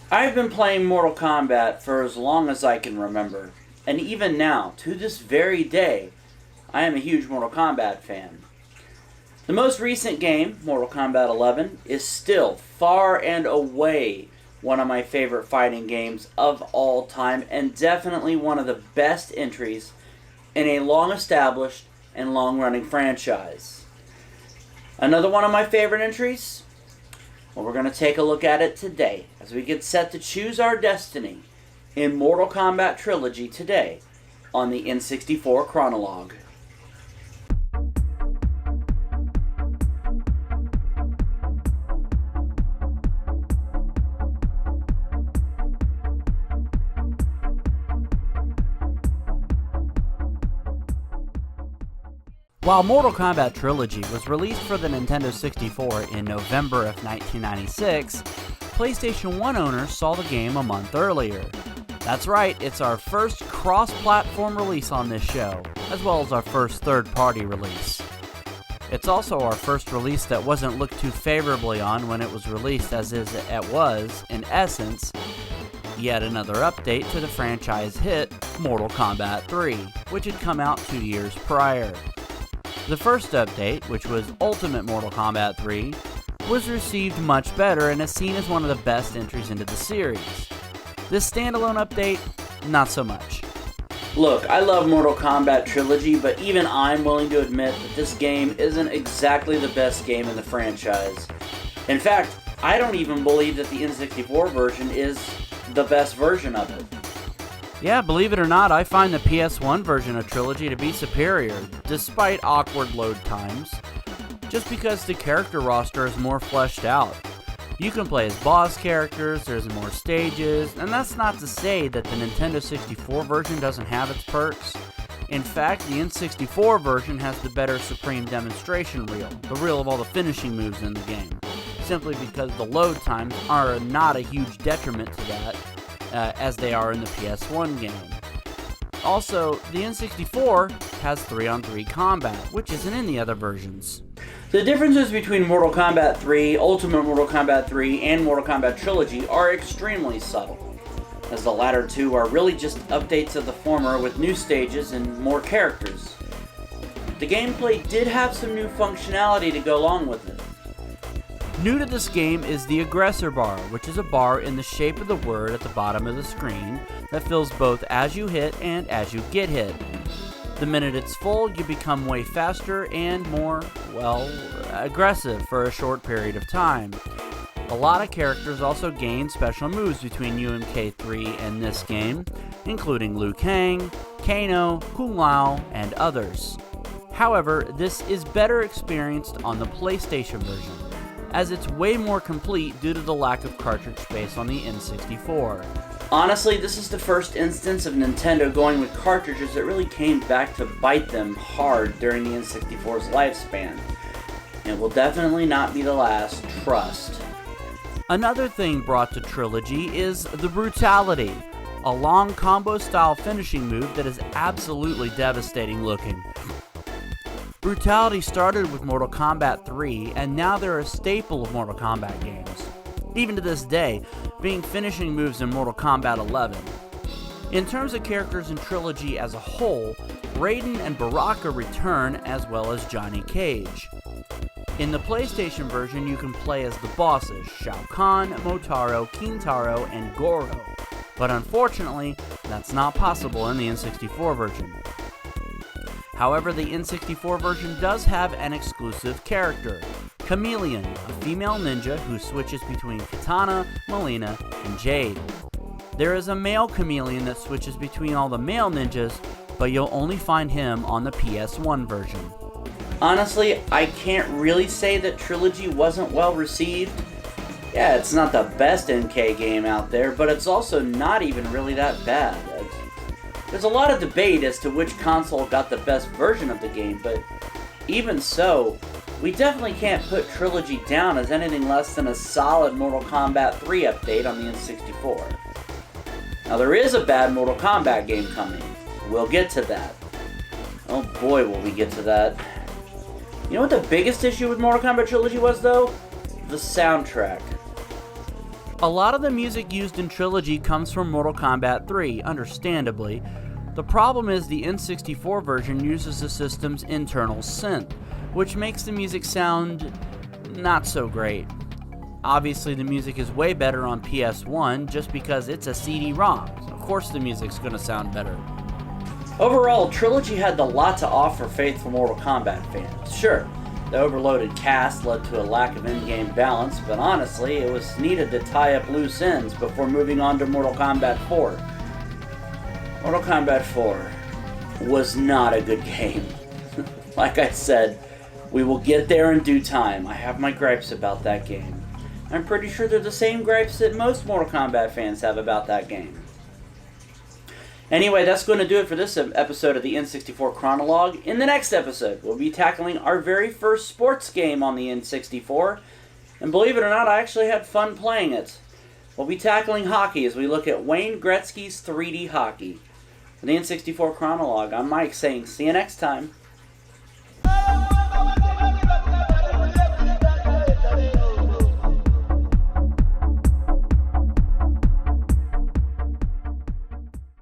I've been playing Mortal Kombat for as long as I can remember, and even now, to this very day, I am a huge Mortal Kombat fan. The most recent game, Mortal Kombat 11, is still far and away one of my favorite fighting games of all time, and definitely one of the best entries in a long-established and long-running franchise. Another one of my favorite entries? Well, we're going to take a look at it today as we get set to choose our destiny in Mortal Kombat Trilogy today on the N64 Chronologue. While Mortal Kombat Trilogy was released for the Nintendo 64 in November of 1996, PlayStation 1 owners saw the game a month earlier. That's right, it's our first cross-platform release on this show, as well as our first third-party release. It's also our first release that wasn't looked too favorably on when it was released, as it was, in essence, yet another update to the franchise hit Mortal Kombat 3, which had come out 2 years prior. The first update, which was Ultimate Mortal Kombat 3, was received much better and is seen as one of the best entries into the series. This standalone update, not so much. Look, I love Mortal Kombat Trilogy, but even I'm willing to admit that this game isn't exactly the best game in the franchise. In fact, I don't even believe that the N64 version is the best version of it. Yeah, believe it or not, I find the PS1 version of Trilogy to be superior, despite awkward load times, just because the character roster is more fleshed out. You can play as boss characters, there's more stages, and that's not to say that the Nintendo 64 version doesn't have its perks. In fact, the N64 version has the better Supreme Demonstration Reel, the reel of all the finishing moves in the game, simply because the load times are not a huge detriment to that, as they are in the PS1 game. Also, the N64 has 3-on-3 combat, which isn't in the other versions. The differences between Mortal Kombat 3, Ultimate Mortal Kombat 3, and Mortal Kombat Trilogy are extremely subtle, as the latter two are really just updates of the former with new stages and more characters. The gameplay did have some new functionality to go along with it. New to this game is the aggressor bar, which is a bar in the shape of the word at the bottom of the screen that fills both as you hit and as you get hit. The minute it's full, you become way faster and more, well, aggressive for a short period of time. A lot of characters also gain special moves between UMK3 and this game, including Liu Kang, Kano, Kung Lao, and others. However, this is better experienced on the PlayStation version, as it's way more complete due to the lack of cartridge space on the N64. Honestly, this is the first instance of Nintendo going with cartridges that really came back to bite them hard during the N64's lifespan. It will definitely not be the last, trust. Another thing brought to Trilogy is the Brutality, a long combo-style finishing move that is absolutely devastating looking. Brutality started with Mortal Kombat 3, and now they're a staple of Mortal Kombat games, even to this day, being finishing moves in Mortal Kombat 11. In terms of characters in Trilogy as a whole, Raiden and Baraka return, as well as Johnny Cage. In the PlayStation version, you can play as the bosses, Shao Kahn, Motaro, Kintaro, and Goro, but unfortunately, that's not possible in the N64 version. However, the N64 version does have an exclusive character, Chameleon, a female ninja who switches between Katana, Melina, and Jade. There is a male Chameleon that switches between all the male ninjas, but you'll only find him on the PS1 version. Honestly, I can't really say that Trilogy wasn't well received. Yeah, it's not the best NK game out there, but it's also not even really that bad. There's a lot of debate as to which console got the best version of the game, but even so, we definitely can't put Trilogy down as anything less than a solid Mortal Kombat 3 update on the N64. Now there is a bad Mortal Kombat game coming. We'll get to that. Oh boy, will we get to that. You know what the biggest issue with Mortal Kombat Trilogy was, though? The soundtrack. A lot of the music used in Trilogy comes from Mortal Kombat 3, understandably. The problem is the N64 version uses the system's internal synth, which makes the music sound not so great. Obviously, the music is way better on PS1 just because it's a CD-ROM. Of course the music's gonna sound better. Overall, Trilogy had a lot to offer faithful Mortal Kombat fans. Sure, the overloaded cast led to a lack of in-game balance, but honestly, it was needed to tie up loose ends before moving on to Mortal Kombat 4. Mortal Kombat 4 was not a good game. Like I said, we will get there in due time. I have my gripes about that game. I'm pretty sure they're the same gripes that most Mortal Kombat fans have about that game. Anyway, that's going to do it for this episode of the N64 Chronologue. In the next episode, we'll be tackling our very first sports game on the N64. And believe it or not, I actually had fun playing it. We'll be tackling hockey as we look at Wayne Gretzky's 3D hockey. For the N64 Chronologue, I'm Mike saying see you next time.